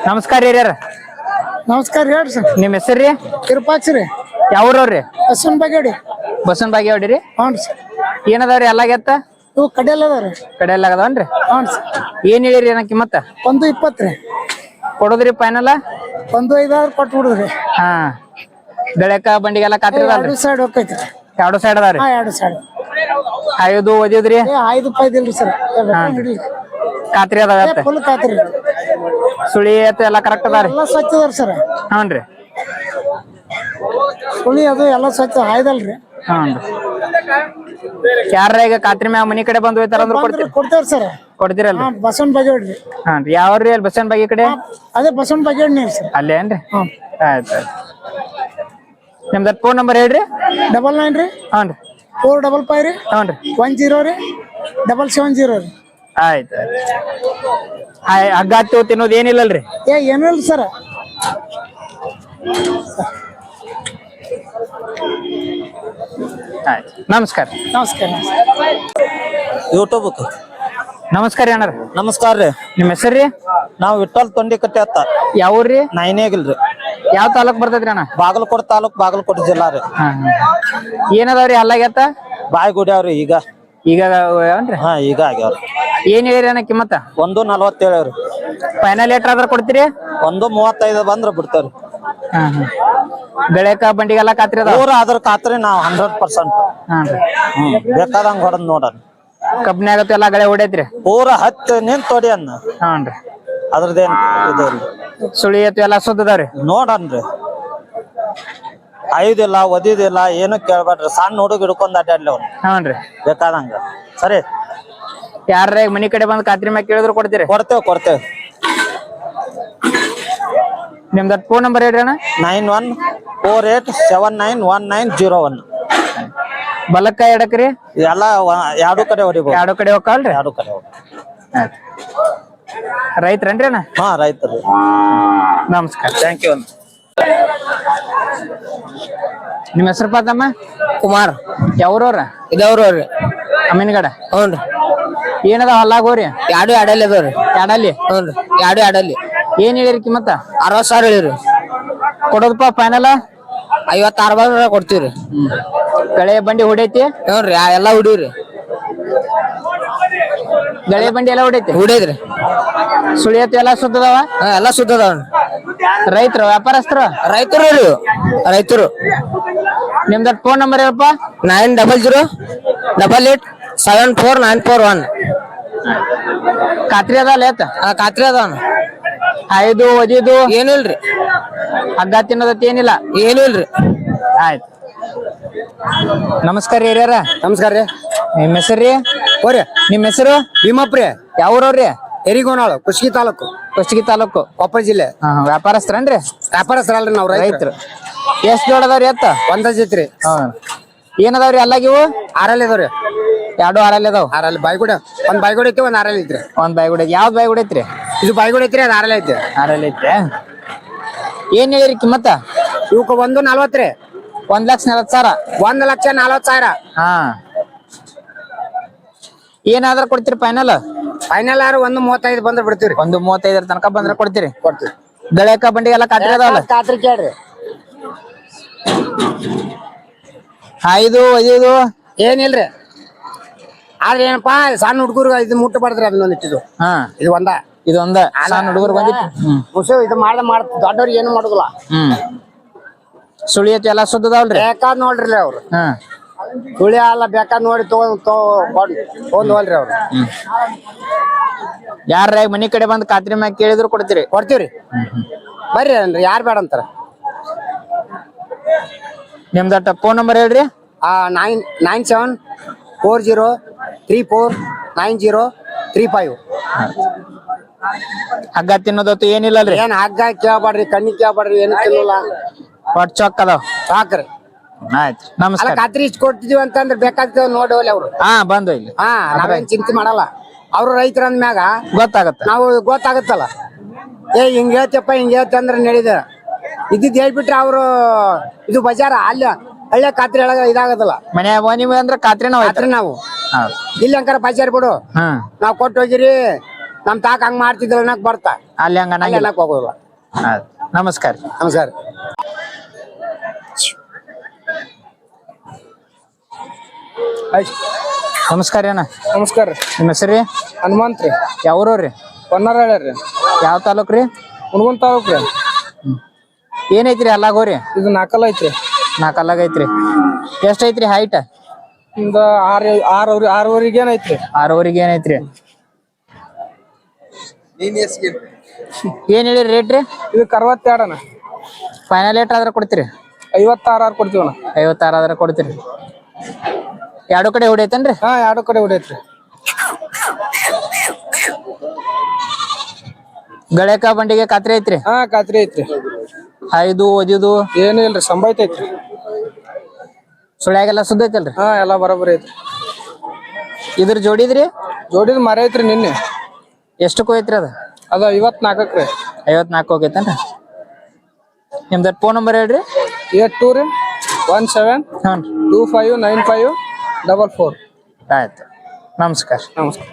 ನಮಸ್ಕಾರ ಹಿರಿಯರ. ನಮಸ್ಕಾರ ಹೇಳ್ರಿ ಸರ್. ನಿಮ್ಮ ಹೆಸರು ವಿರೂಪಾಕ್ಷ ರೀ. ಯಾವ್ರವ್ರಿ? ಬಸವನ ಬಾಗೇಡಿ. ಬಸವನ ಬಾಗಿ ಹೊಡಿರಿ. ಹ್ಞೂ ಸರ್. ಏನದಾವ್ರಿ ಎಲ್ಲಾಗೆತ್ತ? ಇವು ಕಡೆಯಲ್ಲ ಅದಾವ್ರಿ. ಕಡೆ ಎಲ್ಲ ಆಗದವನ್ರಿ? ಹ್ಞೂ ಸರ್. ಏನ್ ಹೇಳಿರಿ ಏನ ಕಿಮ್ಮತ್ತ? 120 ರೀ. ಕೊಡೋದ್ರಿ ಫೈನಲ್? 105 ಕೊಟ್ಟು ಬಿಡುದ್ರಿ. ಹಾ ಬೆಳಕ ಬಂಡಿಗೆಲ್ಲ ಖಾತ್ರಿ ಎರಡು ಸೈಡ್ ಹೋಗ್ತೈತಿ. ಎರಡು ಸೈಡ್ ಅದಾವ್ರಿ. ಎರಡು ಸೈಡ್. ಐದು ಓದಿದ್ರಿ? 5 ರೂಪಾಯಿ ಇಲ್ರಿ ಸರ್. ಖಾತ್ರಿ ಅದಾವ? ಫುಲ್ ಖಾತ್ರಿ. ಸುಳಿ ಎಲ್ಲ ಕರೆಕ್ಟ್ ಅದಾವ್ರಿ? ಎಲ್ಲ ಸ್ವಚ್ಛ ಅದಾವ್ರಿ ಸರ್. ಹ್ಞೂನ್ರಿ. ಸುಳಿ ಅದು ಎಲ್ಲ ಸ್ವಚ್ಛ ಆಯ್ದಲ್ರಿ. ಹ್ಞೂ. ಯಾರ ಈಗ ಖಾತ್ರಿ ಮ್ಯಾಗ ಮನಿ ಕಡೆ ಬಂದು ಹೋಯ್ತಾರ ಅಂದ್ರೆ ಕೊಡ್ತೇವ್ರಿ ಸರ್. ಕೊಡ್ತೀರಲ್ರಿ? ಬಸವನ ಬಾಗೇಡಿ. ಹಾಂ ರೀ. ಯಾವ್ರಿ ಅಲ್ಲಿ ಬಸವನ ಬಾಗಿ ಕಡೆ? ಅದೇ ಬಸವನ ಬಾಗೇಡಿ ಸರ್. ಅಲ್ಲೇ ಏನ್ರಿ? ಹ್ಞೂ. ಆಯ್ತು. ನಿಮ್ದು ಫೋನ್ ನಂಬರ್ ಹೇಳ್ರಿ. 99 ರೀ. ಹ್ಞೂ ರೀ. 455 ರೀ. ಹ್ಞೂ ರೀ. 10 ರೀ. 770 ರೀ. ಆಯ್ತು. ಹಗ್ಗ ಹತ್ತಿ ತಿನ್ನೋದು ಏನಿಲ್ಲಲ್ರಿ? ಏನೂ ಇಲ್ಲ ಸರ್. ಆಯ್ತು. ನಮಸ್ಕಾರ. ನಮಸ್ಕಾರ. ಯೂಟ್ಯೂಬ್. ನಮಸ್ಕಾರ ಅಣ್ಣ. ನಮಸ್ಕಾರ ರೀ. ನಿಮ್ಮ ಹೆಸರು ರೀ? ನಾವು ವಿಠಲ್ ತೊಂಡಿಕಟ್ಟೆ ಅತ್ತ. ಯಾವ್ರಿ? ನೈನೇಗಿಲ್ರಿ. ಯಾವ ತಾಲೂಕ್ ಬರ್ತೈತ್ರಿ ಅಣ್ಣ? ಬಾಗಲಕೋಟೆ ತಾಲೂಕ್, ಬಾಗಲಕೋಟೆ ಜಿಲ್ಲಾ ರೀ. ಏನದಾವ್ರಿ ಅಲ್ಲಾಗೆತ್ತ? ಬಾಯಿಗುಡಿ ಅವ್ರಿ ಈಗ. ಈಗ ಏನ್ರಿ? ಹಾ ಈಗ ಆಗ್ಯಾವ್ರಿ. ಏನ್ ಹೇಳಿರಿ ಅಣ್ಣ ಕಿಮ್ಮತ್ತ? 147 ರೀ. ಫೈನಲ್ ಏಟ್ರ ಆದ್ರ ಕೊಡ್ತೀರಿ? 135 ಬಂದ್ರ ಬಿಡ್ತೇವ್ರಿ. ಬೆಳೆಕ ಬಂಡಿಗೆಲ್ಲ ಖಾತ್ರಿ ಅದಾವ? ಪೂರ ಅದ್ರ ಖಾತ್ರಿ ನಾವು 100%. ಬೇಕಾದಂಗ ಹೊಡೆದ್ ನೋಡನ್. ಕಬ್ಬಿನಾಗತ್ತ ಎಲ್ಲಾ ಗಳೆ ಹೊಡೈತ್ರಿ? ಪೂರ ಹತ್ತಿ ನಿಂತ ತೊಡಿ ಅನ್ನ. ಹ್ಞೂನ್ರಿ. ಅದ್ರದೇನ್ ಇದು ಸುಳಿ ಎತ್ತು ಎಲ್ಲಾ ಸುದ್ದದಾವ್ರಿ? ನೋಡನ್ರಿ. ಐದಿಲ್ಲ ಒದಿದಿಲ್ಲ ಏನು ಕೇಳ್ಬೇಡ್ರಿ. ಸಣ್ಣ ಹುಡುಗ ಹಿಡ್ಕೊಂಡ್ ಅಡ್ಡಾಡ್ಲಿ ಅವ್ನು. ಹ್ಞೂನ್ರಿ. ಬೇಕಾದಂಗ ಸರಿ. ಯಾರ ಮನಿ ಕಡೆ ಬಂದ್ ಖಾತ್ರಿ ಮ್ಯಾಗ ಕೇಳಿದ್ರು ಕೊಡ್ತೀರಿ? ಕೊಡ್ತೇವ್. ನಿಮ್ದ ಫೋನ್ ನಂಬರ್ ಹೇಳ್ರಿ ಅಣ್ಣ. 9148791901. ಬಲಕ್ಕ ಎಡಕ್ರಿ? ಎಲ್ಲ ಎರಡು ಕಡೆ ಹೊಡಿಬಹುದು. ಎರಡು ಕಡೆ ಹೋಗಲ್ರಿ? ಎರಡು ಕಡೆ. ರೈತರೇನ್ರಿ ಅಣ್ಣ? ಹಾ ರೈತರು. ನಮಸ್ಕಾರ. Thank you. ನಿಮ್ಮ ಹೆಸರು ಪಾತಮ್ಮ? ಕುಮಾರ್. ಯಾವ್ರವ್ರ? ಇದವ್ರವ್ರಿ. ಅಮೀನ್ಗಡ. ಹ್ಞೂ. ಏನದ ಹೊಲ್ಲಾಗ ಹೋರಿ? ಎರಡು ಅಡಲ್ಲಿ ಅದಾವ್ರಿ. ಎರಡಲ್ಲಿ? ಹ್ಞೂ. ಎರಡು ಅಡಲ್ಲಿ. ಏನ್ ಹೇಳಿರಿ ಕಿಮ್ಮತ್ತ? 60,000 ಹೇಳಿರಿ. ಕೊಡೋದಪ್ಪ ಫೈನಲ್? 56 ಬಂದ್ರ ಕೊಡ್ತೀವ್ರಿ. ಗಳೆ ಬಂಡಿ ಹೊಡೈತಿ? ಹ್ಞೂ ರೀ. ಎಲ್ಲ ಹುಡಿವ್ರಿ. ಗಳೆ ಬಂಡಿ ಎಲ್ಲ ಹೊಡೈತಿ? ಹುಡೈತ್ರಿ. ಸುಳಿಯತ್ತು ಎಲ್ಲ ಸುದ್ದದಾವ? ಎಲ್ಲ ಸುದ್ದದವ್ರಿ. ರೈತರು ವ್ಯಾಪಾರಸ್ಥರು? ರೈತರು ರೀ. ರೈತರು. ನಿಮ್ದ ಫೋನ್ ನಂಬರ್ ಹೇಳಪ್ಪ. 9008874941. ಖಾತ್ರಿ ಅದಲ್ಲ ಏತ? ಖಾತ್ರಿ ಅದಾವನ. ಐದು ಒದಿದು ಏನಿಲ್ರಿ. ಹಗ್ಗ ತಿನ್ನೋದತ್ತ ಏನಿಲ್ಲ? ಏನೂ ಇಲ್ರಿ. ಆಯ್ತು. ನಮಸ್ಕಾರ ಹಿರಿಯರ. ನಮಸ್ಕಾರ ರೀ. ನಿಮ್ಮ ಹೆಸರು ರೀ? ಹೋರಿ. ನಿಮ್ಮ ಹೆಸರು? ಭೀಮಪ್ರಿ. ಯಾವ್ರವ್ರಿ? ಎರಿಗೋನಾಳು, ಕುಷ್ಟಗಿ ತಾಲೂಕು. ಕುಷ್ಟಗಿ ತಾಲೂಕು, ಕೊಪ್ಪಳ ಜಿಲ್ಲೆ. ವ್ಯಾಪಾರಸ್ಥರನ್ರಿ? ವ್ಯಾಪಾರಸ್ಥರಲ್ರಿ ನಾವು ರೈತರು. ಎಷ್ಟ್ ಜೋಡದವ್ರಿ ಎತ್ತ? ಒಂದೈತ್ರಿ. ಏನದಾವ್ರಿ ಅಲ್ಲಾಗಿವು? 6 ಇದಾವ್ರಿ. ಎರಡು 6 ಅದಾವ? 6 ಬಾಯ್ಗುಡ. ಒಂದ್ ಬಾಯ್ಗುಡ ಐತಿ, ಒಂದ್ 6 ಐತ್ರಿ. ಒಂದ್ ಬಾಯ್ಗುಡ. ಯಾವ್ದ್ ಬಾಯ್ಗುಡ ಐತ್ರಿ? ಇದು ಬಾಯ್ಗುಡ ಐತ್ರಿ, ಅದು 6 ಐತಿ. 6 ಐತ್ರಿ. ಏನ್ ಹೇಳಿರಿ ಕಿಮ್ಮತ್ತ? ಇವಕ್ಕ 140 ರೀ. 1,40,000. 1,40,000. ಹಾ. ಏನಾದ್ರ ಕೊಡ್ತೀರಿ ಫೈನಲ್? ಫೈನಲ್ 135 ಬಂದ್ರೆ ಬಿಡ್ತೀವ್ರಿ. 135 ತನಕ ಬಂದ್ರೆ ಕೊಡ್ತೀರಿ? ಕೊಡ್ತೀವಿ. ಬೆಳೆಕ ಬಂಡಿ ಎಲ್ಲ ಖಾತ್ರಿ ಅದಾವಲ್ಲ? ಖಾತ್ರಿ ಕೇಳ್ರಿ. 5 ಒದಿದು ಏನಿಲ್ರಿ. ಆದ್ರೆ ಏನಪ್ಪಾ, ಸಣ್ಣ ಹುಡುಗರು ಇದು ಮುಟ್ಟಬಾರ್ದ್ರಿ. ಅದನ್ನೊಂದು ಇಟ್ಟಿದ್ದು. ಇದು ಇದೊಂದ ಸಣ್ಣ ಹುಡುಗರು ಬಂದಿತ್ತು. ಇದು ಮಾಡ ದೊಡ್ಡವ್ರಿಗೆ ಏನು ಮಾಡುದಿಲ್ಲ. ಸುಳಿಯತ್ತು ಎಲ್ಲ ಸುದ್ದದಾವಲ್ರಿ? ಬೇಕಾದ್ ನೋಡ್ರಿ ಅವ್ರು. ಸುಳಿ ಎಲ್ಲ ಬೇಕಾದ್ ನೋಡಿ ತಗೊಂಡ್ವಲ್ರಿ ಅವ್ರು. ಯಾರ ಮನಿ ಕಡೆ ಬಂದ್ ಖಾತ್ರಿ ಮ್ಯಾಗ ಕೇಳಿದ್ರು ಕೊಡ್ತೀರಿ? ಕೊಡ್ತೀವ್ರಿ. ಬರ್ರಿ ಅನ್ರಿ, ಯಾರು ಬೇಡ ಅಂತಾರ. ನಿಮ್ದಟ್ಟ ಫೋನ್ ನಂಬರ್ ಹೇಳ್ರಿ. 9740349035. ಹಗ್ಗ ತಿನ್ನೋದತ್ತು ಏನಿಲ್ಲಲ್ರಿ? ಏನ್ ಹಗ್ಗ ಕೇಳ್ಬಾಡ್ರಿ, ಕಣ್ಣಿ ಕೇಳ್ಬಾಡ್ರಿ, ಏನು ತಿನ್ನಲ್ಲ. ಒಟ್ ಚೊಕ್ ಅದಾವ. ಸಾಕ್ರಿ. ಆಯ್ತು. ನಮಸ್ಕಾರ. ಖಾತ್ರಿ ಇಷ್ಟ ಕೊಡ್ತಿದೀವಿ ಅಂತಂದ್ರೆ ಬೇಕಾಗ್ತದ ನೋಡಿ ಅವ್ರು. ಬಂದು ಇಲ್ಲಿ. ನಾವೇನ್ ಚಿಂತೆ ಮಾಡಲ್ಲ. ಅವ್ರು ರೈತರ ಅಂದ್ಮ್ಯಾಗ ಗೊತ್ತಾಗತ್ತ, ನಾವು ಗೊತ್ತಾಗತ್ತಲ್ಲ. ಹಿಂಗ್ ಹೇಳ್ತಪ್ಪ, ಹಿಂಗ್ ಹೇಳ್ತ ಅಂದ್ರೆ ನಡೀದ ಇದ್ದಿದ್ ಹೇಳ್ಬಿಟ್ರೆ ಅವ್ರು ಇದು ಬಜಾರ ಅಲ್ಲಿ ಹಳ್ಳಿ ಖಾತ್ರಿ ಒಳಗ ಇದಾಗದಲ್ಲ. ಮನ್ಯಾಗ ನಿಮ್ಗೆ ಅಂದ್ರೆ ಖಾತ್ರಿ ನಾವು ಇಲ್ಲಿ ಅಂಕಾರ ಬಜಾರ್ ಬಿಡು, ನಾವ್ ಕೊಟ್ಟು ಹೋಗಿರಿ ನಮ್ ತಾಕ ಹಂಗ್ ಮಾಡ್ತಿದ್ರ ಅನ್ನಕ್ ಬರ್ತಾ ಅಲ್ಲಿ ಹಂಗ ಅನ್ನಂಗಿಲ್ಲ. ಅನ್ನಕ್ ಹೋಗೋದಿಲ್ಲ. ಆಯ್ತ್. ನಮಸ್ಕಾರ. ನಮಸ್ಕಾರ. ನಮಸ್ಕಾರ ಅಣ್ಣ. ನಮಸ್ಕಾರ. ನಿಮ್ಮ ಹೆಸರು ಹನುಮಂತ್ ರೀ. ಯಾವ್ರವ್ರಿ? ಹೊನ್ನಾರ ರೀ. ಯಾವ ತಾಲೂಕ್ ರೀ? ಹುಣಗುಂದ ತಾಲೂಕ್ ರೀ. ಏನೈತ್ರಿ ಅಲ್ಲಾಗೋರಿ? ಇದು ನಾಲ್ಕಲ್ಲ ಐತ್ರಿ. 4 ಅಲ್ಲಾಗ ಐತ್ರಿ. ಎಷ್ಟ್ ಐತ್ರಿ ಹೈಟ್? ಒಂದು 6 ಏನೈತ್ರಿ. 6 ಏನೈತ್ರಿ? ಏನ್ ಹೇಳಿರಿ ರೇಟ್ ರೀ? ಇದು 62 ಅಣ್ಣ. ಫೈನಲ್ ರೇಟ್ ಆದ್ರೆ ಕೊಡ್ತೀರಿ? 56 ಕೊಡ್ತೀವಣ್ಣ. 56 ಆದ್ರೆ ಕೊಡ್ತೀರಿ. ಎರಡು ಕಡೆ ಹೊಡಿಯತ್ತೇನ್ರಿ? ಹಾ, 2 ಕಡೆ ಹೊಡಿಯತ್ರಿ. ಗಳಕ ಬಂಡಿಗೆ ಖಾತ್ರಿ ಐತ್ರಿ? ಹಾ, ಖಾತ್ರಿ ಐತ್ರಿ. ಹಾಯ್ದು ಓದಿದು ಏನು ಇಲ್ರಿ, ಸಂಬೈತೈತ್ರಿ. ಸುಳ್ಯಾಗೆಲ್ಲ ಸುದ್ದ ಐತಲ್ರಿ? ಹಾ, ಎಲ್ಲಾ ಬರೋಬ್ಬರಿ ಐತ್ರಿ. ಇದ್ರ ಜೋಡಿದ್ರಿ? ಜೋಡಿದ್ ಮರ ಐತ್ರಿ ನಿನ್ನೆ. ಎಷ್ಟಕ್ಕೆ ಹೋಯ್ತ್ರಿ ಅದ? ಅದ 54 ರೀ. 54 ಹೋಗೈತೇನ್ರಿ? ನಿಮ್ದು ಫೋನ್ ನಂಬರ್ ಹೇಳ್ರಿ. 82 ರೀ 17 ಹ್ಞೂ 259544. ಆಯ್ತು. ನಮಸ್ಕಾರ. ನಮಸ್ಕಾರ.